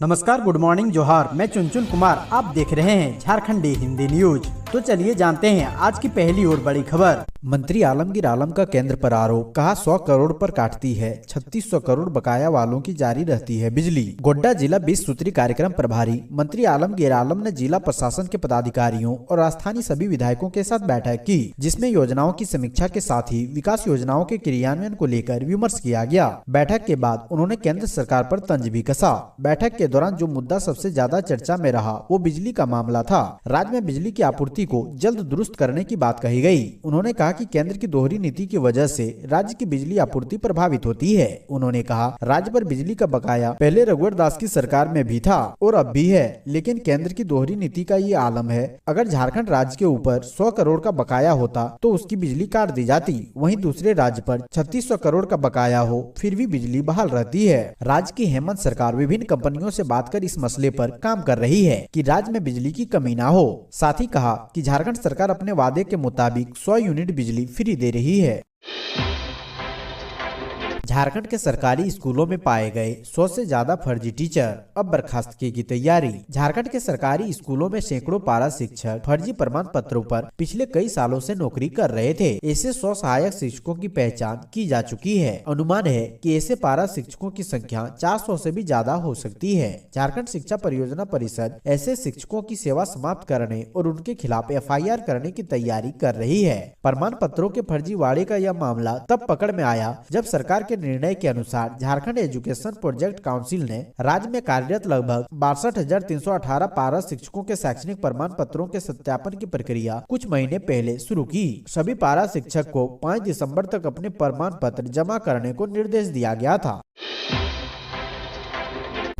नमस्कार, good morning, जोहार। मैं चुनचुन कुमार, आप देख रहे हैं झारखंडी हिंदी न्यूज। तो चलिए जानते हैं आज की पहली और बड़ी खबर। मंत्री आलमगीर आलम का केंद्र पर आरोप, कहा 100 करोड़ पर काटती है, 3600 करोड़ बकाया वालों की जारी रहती है बिजली। गोड्डा जिला 20 सूत्री कार्यक्रम प्रभारी मंत्री आलमगीर आलम ने जिला प्रशासन के पदाधिकारियों और स्थानीय सभी विधायकों के साथ बैठक की, जिसमें योजनाओं की समीक्षा के साथ ही विकास योजनाओं के क्रियान्वयन को लेकर विमर्श किया गया। बैठक के बाद उन्होंने केंद्र सरकार पर तंज भी कसा। बैठक के दौरान जो मुद्दा सबसे ज्यादा चर्चा में रहा वो बिजली का मामला था। राज्य में बिजली की आपूर्ति को जल्द दुरुस्त करने की बात कही गई। उन्होंने कहा कि केंद्र की दोहरी नीति की वजह से राज्य की बिजली आपूर्ति प्रभावित होती है। उन्होंने कहा राज्य पर बिजली का बकाया पहले रघुवर दास की सरकार में भी था और अब भी है, लेकिन केंद्र की दोहरी नीति का ये आलम है। अगर झारखंड राज्य के ऊपर 100 करोड़ का बकाया होता तो उसकी बिजली काट दी जाती, वहीं दूसरे राज्य पर 3600 करोड़ का बकाया हो फिर भी बिजली बहाल रहती है। राज्य की हेमंत सरकार विभिन्न कंपनियों से बात कर इस मसले पर काम कर रही है कि राज्य में बिजली की कमी ना हो। साथ ही कहा कि झारखंड सरकार अपने वादे के मुताबिक 100 यूनिट बिजली फ्री दे रही है। झारखंड के सरकारी स्कूलों में पाए गए 100 से ज्यादा फर्जी टीचर, अब बर्खास्तगी की तैयारी। झारखंड के सरकारी स्कूलों में सैकड़ों पारा शिक्षक फर्जी प्रमाण पत्रों पर पिछले कई सालों से नौकरी कर रहे थे। ऐसे 100 सहायक शिक्षकों की पहचान की जा चुकी है। अनुमान है कि ऐसे पारा शिक्षकों की संख्या 400 से भी ज्यादा हो सकती है। झारखंड शिक्षा परियोजना परिषद ऐसे शिक्षकों की सेवा समाप्त करने और उनके खिलाफ FIR करने की तैयारी कर रही है। प्रमाण पत्रों के फर्जीवाड़े का यह मामला तब पकड़ में आया जब सरकार के निर्णय के अनुसार झारखंड एजुकेशन प्रोजेक्ट काउंसिल ने राज्य में कार्यरत लगभग 62,318 पारा शिक्षकों के शैक्षणिक प्रमाण पत्रों के सत्यापन की प्रक्रिया कुछ महीने पहले शुरू की। सभी पारा शिक्षक को 5 दिसंबर तक अपने प्रमाण पत्र जमा करने को निर्देश दिया गया था।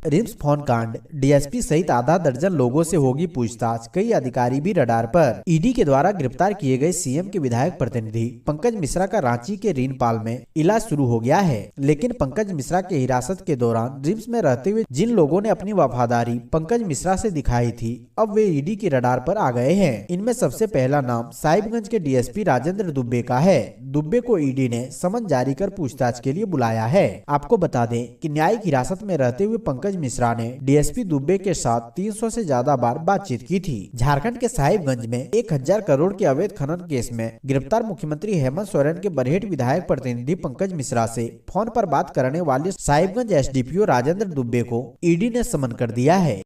रिम्स फोन कांड, DSP सहित आधा दर्जन लोगों से होगी पूछताछ, कई अधिकारी भी रडार पर। ईडी के द्वारा गिरफ्तार किए गए CM के विधायक प्रतिनिधि पंकज मिश्रा का रांची के रीनपाल में इलाज शुरू हो गया है, लेकिन पंकज मिश्रा के हिरासत के दौरान रिम्स में रहते हुए जिन लोगों ने अपनी वफादारी पंकज मिश्रा से दिखाई थी, अब वे ईडी की रडार पर आ गए हैं। इनमें सबसे पहला नाम साहिबगंज के DSP राजेंद्र दुबे का है। दुबे को ईडी ने समन जारी कर पूछताछ के लिए बुलाया है। आपको बता दें कि न्यायिक हिरासत में रहते हुए पंकज मिश्रा ने DSP दुबे के साथ 300 से ज्यादा बार बातचीत की थी। झारखंड के साहिबगंज में 1000 करोड़ के अवैध खनन केस में गिरफ्तार मुख्यमंत्री हेमंत सोरेन के बरहेट विधायक प्रतिनिधि पंकज मिश्रा से फोन पर बात करने वाले साहिबगंज SDPO राजेंद्र दुबे को ईडी ने समन कर दिया है।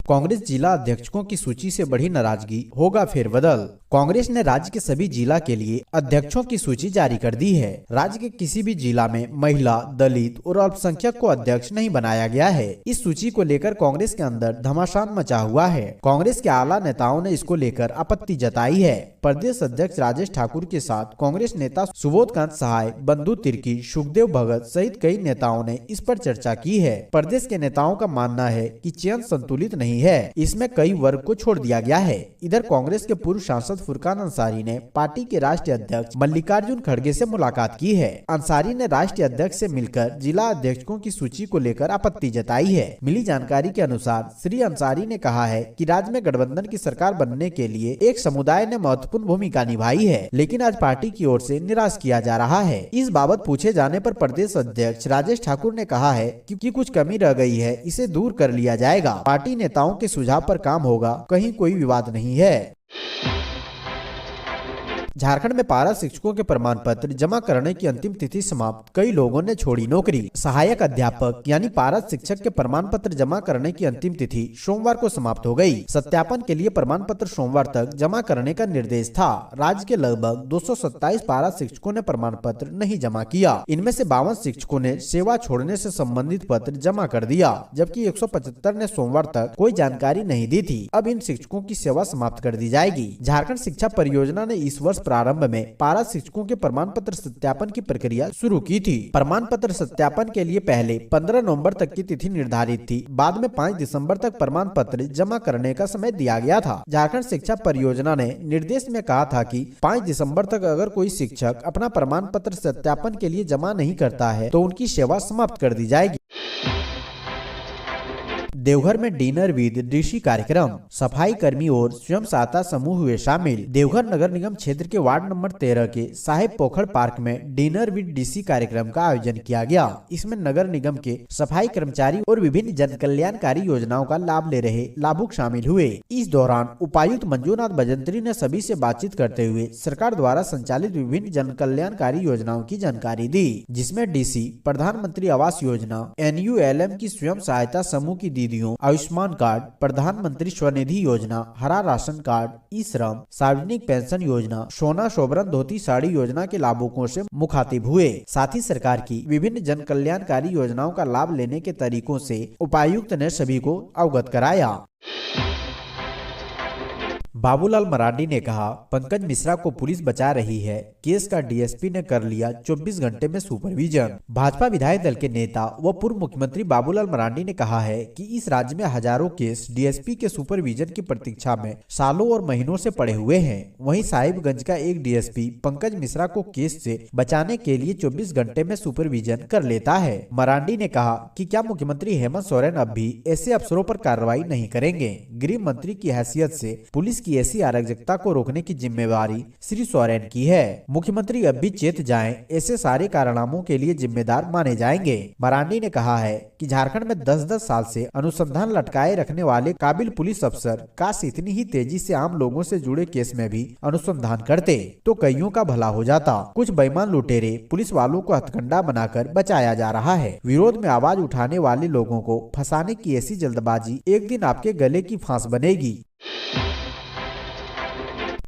कांग्रेस जिला अध्यक्षों की सूची से बढ़ी नाराजगी, होगा फेरबदल। कांग्रेस ने राज्य के सभी जिला के लिए अध्यक्षों की सूची जारी कर दी है। राज्य के किसी भी जिला में महिला, दलित और अल्पसंख्यक को अध्यक्ष नहीं बनाया गया है। इस सूची को लेकर कांग्रेस के अंदर घमासान मचा हुआ है। कांग्रेस के आला नेताओं ने इसको लेकर आपत्ति जताई है। प्रदेश अध्यक्ष राजेश ठाकुर के साथ कांग्रेस नेता सुबोधकांत सहाय, बंधु तिर्की, सुखदेव भगत सहित कई नेताओं ने इस पर चर्चा की है। प्रदेश के नेताओं का मानना है कि चयन संतुलित नहीं है, इसमें कई वर्ग को छोड़ दिया गया है। इधर कांग्रेस के पूर्व सांसद फुरकान अंसारी ने पार्टी के राष्ट्रीय अध्यक्ष मल्लिकार्जुन खड़गे से मुलाकात की है। अंसारी ने राष्ट्रीय अध्यक्ष से मिलकर जिला अध्यक्षों की सूची को लेकर आपत्ति जताई है। मिली जानकारी के अनुसार श्री अंसारी ने कहा है कि राज्य में गठबंधन की सरकार बनने के लिए एक समुदाय ने महत्वपूर्ण भूमिका निभाई है, लेकिन आज पार्टी की ओर से निराश किया जा रहा है। इस बाबत पूछे जाने पर प्रदेश अध्यक्ष राजेश ठाकुर ने कहा है कि कुछ कमी रह गई है, इसे दूर कर लिया जाएगा। पार्टी नेताओं के सुझाव पर काम होगा, कहीं कोई विवाद नहीं है। झारखंड में पारा शिक्षकों के प्रमाण पत्र जमा करने की अंतिम तिथि समाप्त, कई लोगों ने छोड़ी नौकरी। सहायक अध्यापक यानी पारा शिक्षक के प्रमाण पत्र जमा करने की अंतिम तिथि सोमवार को समाप्त हो गई। सत्यापन के लिए प्रमाण पत्र सोमवार तक जमा करने का निर्देश था। राज्य के लगभग 227 पारा शिक्षकों ने प्रमाण पत्र नहीं जमा किया। इनमें से 52 शिक्षकों ने सेवा छोड़ने से संबंधित पत्र जमा कर दिया, जबकि 175 ने सोमवार तक कोई जानकारी नहीं दी थी। अब इन शिक्षकों की सेवा समाप्त कर दी जाएगी। झारखंड शिक्षा परियोजना ने इस वर्ष प्रारंभ में पारा शिक्षकों के प्रमाण पत्र सत्यापन की प्रक्रिया शुरू की थी। प्रमाण पत्र सत्यापन के लिए पहले 15 नवंबर तक की तिथि निर्धारित थी, बाद में 5 दिसंबर तक प्रमाण पत्र जमा करने का समय दिया गया था। झारखंड शिक्षा परियोजना ने निर्देश में कहा था कि 5 दिसंबर तक अगर कोई शिक्षक अपना प्रमाण पत्र सत्यापन के लिए जमा नहीं करता है तो उनकी सेवा समाप्त कर दी जाएगी। देवघर में डिनर विद डीसी कार्यक्रम, सफाई कर्मी और स्वयं सहायता समूह हुए शामिल। देवघर नगर निगम क्षेत्र के वार्ड नंबर 13 के साहेब पोखर पार्क में डिनर विद डीसी कार्यक्रम का आयोजन किया गया। इसमें नगर निगम के सफाई कर्मचारी और विभिन्न जन कल्याणकारी योजनाओं का लाभ ले रहे लाभुक शामिल हुए। इस दौरान उपायुक्त मंजूनाथ भजंत्री ने सभी से बातचीत करते हुए सरकार द्वारा संचालित विभिन्न जन कल्याणकारी योजनाओं की जानकारी दी, जिसमें डीसी, प्रधानमंत्री आवास योजना, NULM की स्वयं सहायता समूह की दीदियों, आयुष्मान कार्ड, प्रधानमंत्री स्वनिधि योजना, हरा राशन कार्ड, ई श्रम, सार्वजनिक पेंशन योजना, सोना शोभरन धोती साड़ी योजना के लाभुकों से मुखातिब हुए। साथ ही सरकार की विभिन्न जन कल्याणकारी योजनाओं का लाभ लेने के तरीकों से उपायुक्त ने सभी को अवगत कराया। बाबूलाल मरांडी ने कहा, पंकज मिश्रा को पुलिस बचा रही है, केस का डीएसपी ने कर लिया 24 घंटे में सुपरविजन। भाजपा विधायक दल के नेता व पूर्व मुख्यमंत्री बाबूलाल मरांडी ने कहा है कि इस राज्य में हजारों केस डीएसपी के सुपरविजन की प्रतीक्षा में सालों और महीनों से पड़े हुए हैं। वहीं साहिबगंज का एक डीएसपी पंकज मिश्रा को केस से बचाने के लिए 24 घंटे में सुपरविजन कर लेता है। मरांडी ने कहा कि क्या मुख्यमंत्री हेमंत सोरेन अब भी ऐसे अफसरों पर कार्रवाई नहीं करेंगे? गृह मंत्री की हैसियत से पुलिस की ऐसी अराजकता को रोकने की जिम्मेवारी श्री सोरेन की है। मुख्यमंत्री अब भी चेत जाएं, ऐसे सारे कारनामों के लिए जिम्मेदार माने जाएंगे। मरांडी ने कहा है कि झारखंड में 10-10 साल से अनुसंधान लटकाए रखने वाले काबिल पुलिस अफसर काश इतनी ही तेजी से आम लोगों से जुड़े केस में भी अनुसंधान करते तो कईयों का भला हो जाता। कुछ बेईमान लुटेरे पुलिस वालों को हथकंडा बनाकर बचाया जा रहा है। विरोध में आवाज उठाने वाले लोगों को फंसाने की ऐसी जल्दबाजी एक दिन आपके गले की फांस बनेगी।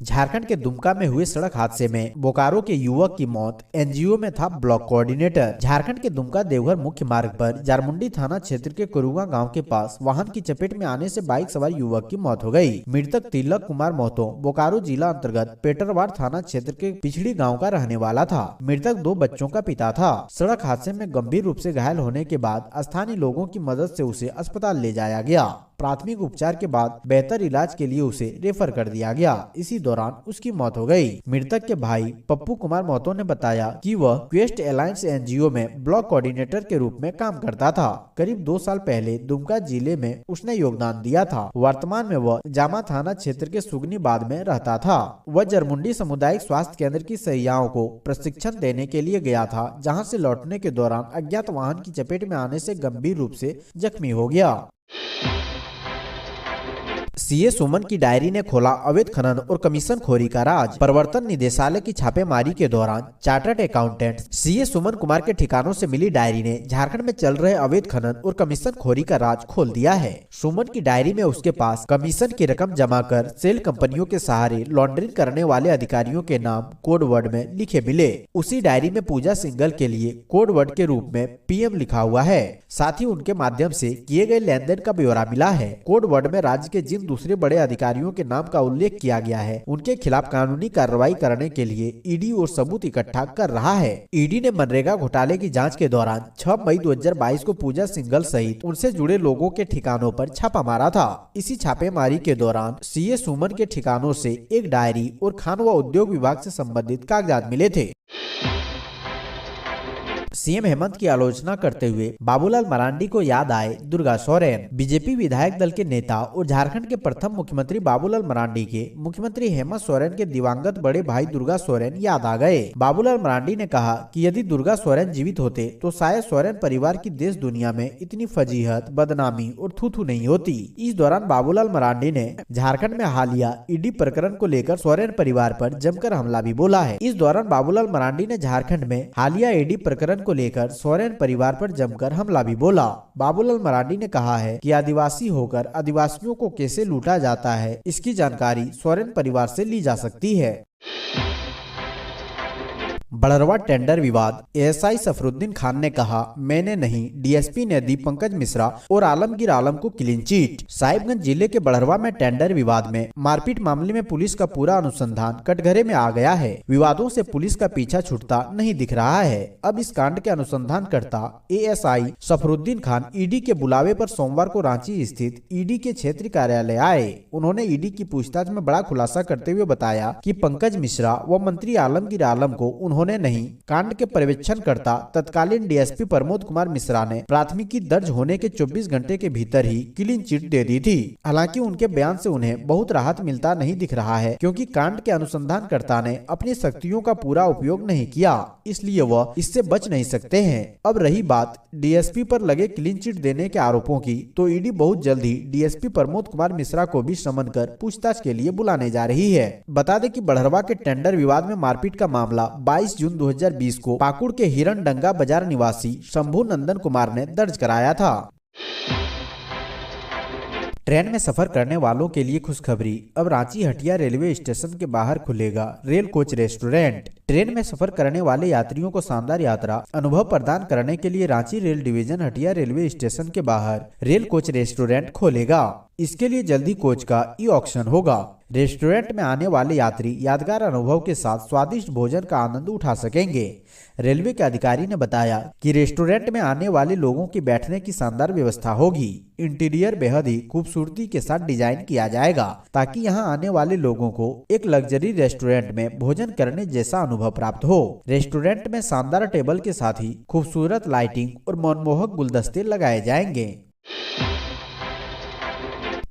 झारखंड के दुमका में हुए सड़क हादसे में बोकारो के युवक की मौत। एनजीओ में था ब्लॉक कोऑर्डिनेटर। झारखंड के दुमका देवघर मुख्य मार्ग पर जारमुंडी थाना क्षेत्र के कुरुआ गांव के पास वाहन की चपेट में आने से बाइक सवार युवक की मौत हो गई। मृतक तिलक कुमार महतो बोकारो जिला अंतर्गत पेटरवाड़ थाना क्षेत्र के पिछड़ी गाँव का रहने वाला था। मृतक 2 बच्चों का पिता था। सड़क हादसे में गंभीर रूप से घायल होने के बाद स्थानीय लोगों की मदद से उसे अस्पताल ले जाया गया। प्राथमिक उपचार के बाद बेहतर इलाज के लिए उसे रेफर कर दिया गया। इसी दौरान उसकी मौत हो गई। मृतक के भाई पप्पू कुमार महतो ने बताया कि वह क्वेस्ट अलायंस एनजीओ में ब्लॉक कोऑर्डिनेटर के रूप में काम करता था। करीब 2 साल पहले दुमका जिले में उसने योगदान दिया था। वर्तमान में वह जामा थाना क्षेत्र के सुगनीबाद में रहता था। वह जरमुंडी सामुदायिक स्वास्थ्य केंद्र की सहियाओं को प्रशिक्षण देने के लिए गया था, जहाँ से लौटने के दौरान अज्ञात वाहन की चपेट में आने से गंभीर रूप से जख्मी हो गया। सीए सुमन की डायरी ने खोला अवैध खनन और कमीशन खोरी का राज। प्रवर्तन निदेशालय की छापेमारी के दौरान chartered accountant CA Suman Kumar के ठिकानों से मिली डायरी ने झारखंड में चल रहे अवैध खनन और कमीशन खोरी का राज खोल दिया है। सुमन की डायरी में उसके पास कमीशन की रकम जमा कर सेल कंपनियों के सहारे लॉन्ड्रिंग करने वाले अधिकारियों के नाम कोड वर्ड में लिखे मिले। उसी डायरी में पूजा सिंगल के लिए कोड वर्ड के रूप में PM लिखा हुआ है। साथ ही उनके माध्यम से किए गए लेन देन का ब्यौरा मिला है। कोड वर्ड में राज्य के जिन दूसरे बड़े अधिकारियों के नाम का उल्लेख किया गया है, उनके खिलाफ कानूनी कार्रवाई करने के लिए ईडी और सबूत इकट्ठा कर रहा है। ईडी ने मनरेगा घोटाले की जांच के दौरान 6 मई 2022 को पूजा सिंगल सहित उनसे जुड़े लोगों के ठिकानों पर छापा मारा था। इसी छापेमारी के दौरान सीए सुमन के ठिकानों से एक डायरी और खान व उद्योग विभाग से संबंधित कागजात मिले थे। सीएम हेमंत की आलोचना करते हुए बाबूलाल मरांडी को याद आए दुर्गा सोरेन। बीजेपी विधायक दल के नेता और झारखंड के प्रथम मुख्यमंत्री बाबूलाल मरांडी के मुख्यमंत्री हेमंत सोरेन के दिवंगत बड़े भाई दुर्गा सोरेन याद आ गए। बाबूलाल मरांडी ने कहा कि यदि दुर्गा सोरेन जीवित होते तो शायद सोरेन परिवार की देश दुनिया में इतनी फजीहत, बदनामी और थू-थू नहीं होती। इस दौरान बाबूलाल मरांडी ने झारखंड में हालिया ईडी प्रकरण को लेकर सोरेन परिवार पर जमकर हमला भी बोला है। इस दौरान बाबूलाल मरांडी ने झारखंड में हालिया ईडी प्रकरण को लेकर सोरेन परिवार पर जमकर हमला भी बोला। बाबूलाल मरांडी ने कहा है कि आदिवासी होकर आदिवासियों को कैसे लूटा जाता है, इसकी जानकारी सोरेन परिवार से ली जा सकती है। बड़रवा टेंडर विवाद। एएसआई सफरुद्दीन खान ने कहा, मैंने नहीं, डीएसपी ने दी पंकज मिश्रा और आलमगीर आलम को क्लीन चिट। साहिबगंज जिले के बड़रवा में टेंडर विवाद में मारपीट मामले में पुलिस का पूरा अनुसंधान कटघरे में आ गया है। विवादों से पुलिस का पीछा छूटता नहीं दिख रहा है। अब इस कांड के अनुसंधानकर्ता एएसआई सफरुद्दीन खान ईडी के बुलावे पर सोमवार को रांची स्थित ईडी के क्षेत्रीय कार्यालय आए। उन्होंने ईडी की पूछताछ में बड़ा खुलासा करते हुए बताया कि पंकज मिश्रा व मंत्री आलमगीर आलम को उन्होंने नहीं। कांड के पर्यवेक्षणकर्ता तत्कालीन डीएसपी प्रमोद कुमार मिश्रा ने प्राथमिकी दर्ज होने के 24 घंटे के भीतर ही क्लीन चिट दे दी थी। हालांकि उनके बयान से उन्हें बहुत राहत मिलता नहीं दिख रहा है, क्योंकि कांड के अनुसंधानकर्ता ने अपनी शक्तियों का पूरा उपयोग नहीं किया, इसलिए वह इससे बच नहीं सकते हैं। अब रही बात डीएसपी पर लगे क्लीन चिट देने के आरोपों की, तो ईडी बहुत जल्द ही डीएसपी प्रमोद कुमार मिश्रा को भी समन कर पूछताछ के लिए बुलाने जा रही है। बता दें कि बड़हरवा के टेंडर विवाद में मारपीट का मामला 22 जून 2020 को पाकुड़ के हिरणडंगा बाजार निवासी शंभू नंदन कुमार ने दर्ज कराया था। ट्रेन में सफर करने वालों के लिए खुशखबरी, अब रांची हटिया रेलवे स्टेशन के बाहर खुलेगा रेल कोच रेस्टोरेंट। ट्रेन में सफर करने वाले यात्रियों को शानदार यात्रा अनुभव प्रदान करने के लिए Ranchi rail division Hatia railway station के बाहर रेल कोच रेस्टोरेंट खोलेगा। इसके लिए जल्दी कोच का ई ऑक्शन होगा। रेस्टोरेंट में आने वाले यात्री यादगार अनुभव के साथ स्वादिष्ट भोजन का आनंद उठा सकेंगे। रेलवे के अधिकारी ने बताया कि रेस्टोरेंट में आने वाले लोगों की बैठने की शानदार व्यवस्था होगी। इंटीरियर बेहद ही खूबसूरती के साथ डिजाइन किया जाएगा, ताकि यहां आने वाले लोगों को एक लग्जरी रेस्टोरेंट में भोजन करने जैसा अनुभव प्राप्त हो। रेस्टोरेंट में शानदार टेबल के साथ ही खूबसूरत लाइटिंग और मनमोहक गुलदस्ते लगाए जाएंगे।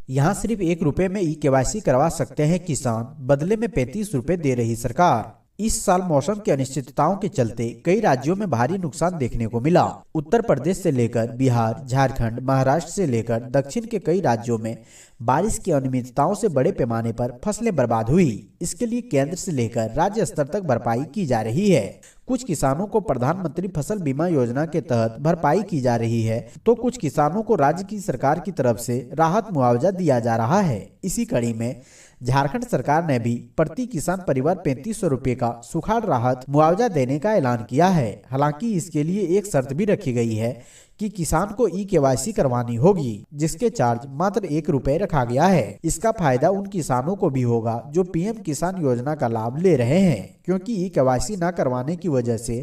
यहाँ सिर्फ 1 रुपए में ई-केवाईसी करवा सकते हैं किसान, बदले में 35 रुपए दे रही सरकार। इस साल मौसम की अनिश्चितताओं के चलते कई राज्यों में भारी नुकसान देखने को मिला। उत्तर प्रदेश से लेकर बिहार, झारखंड, महाराष्ट्र से लेकर दक्षिण के कई राज्यों में बारिश की अनियमितताओं से बड़े पैमाने पर फसलें बर्बाद हुई। इसके लिए केंद्र से लेकर राज्य स्तर तक भरपाई की जा रही है। कुछ किसानों को प्रधानमंत्री फसल बीमा योजना के तहत भरपाई की जा रही है, तो कुछ किसानों को राज्य की सरकार की तरफ से राहत मुआवजा दिया जा रहा है। इसी कड़ी में झारखंड सरकार ने भी प्रति किसान परिवार 3500 रुपए का सुखाड़ राहत मुआवजा देने का ऐलान किया है। हालांकि इसके लिए एक शर्त भी रखी गई है कि किसान को ई-केवाईसी करवानी होगी, जिसके चार्ज मात्र 1 रुपए रखा गया है। इसका फायदा उन किसानों को भी होगा जो पीएम किसान योजना का लाभ ले रहे हैं, क्योंकि ई-केवाईसी न करवाने की वजह से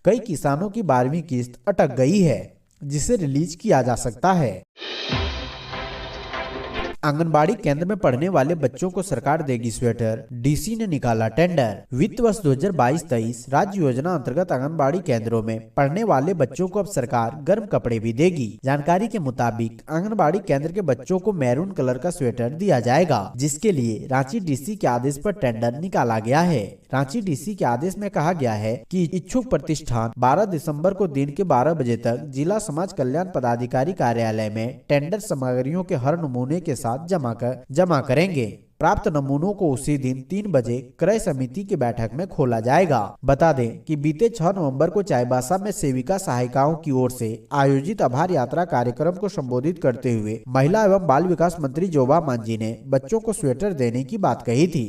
कई किसानों की 12वीं किस्त अटक गई है, जिसे रिलीज किया जा सकता है। आंगनबाड़ी केंद्र में पढ़ने वाले बच्चों को सरकार देगी स्वेटर, डीसी ने निकाला टेंडर। वित्त वर्ष 2022-23 राज्य योजना अंतर्गत आंगनबाड़ी केंद्रों में पढ़ने वाले बच्चों को अब सरकार गर्म कपड़े भी देगी। जानकारी के मुताबिक आंगनबाड़ी केंद्र के बच्चों को मैरून कलर का स्वेटर दिया जाएगा, जिसके लिए रांची डीसी के आदेश पर टेंडर निकाला गया है। रांची डीसी के आदेश में कहा गया है कि इच्छुक प्रतिष्ठान 12 दिसंबर को दिन के 12 बजे तक जिला समाज कल्याण पदाधिकारी कार्यालय में टेंडर सामग्रियों के हर नमूने के साथ जमा करेंगे। प्राप्त नमूनों को उसी दिन 3 बजे क्रय समिति की बैठक में खोला जाएगा। बता दें कि बीते 6 नवंबर को चाईबासा में सेविका सहायिकाओं की ओर से आयोजित आभार यात्रा कार्यक्रम को संबोधित करते हुए महिला एवं बाल विकास मंत्री जोबा मांझी ने बच्चों को स्वेटर देने की बात कही थी।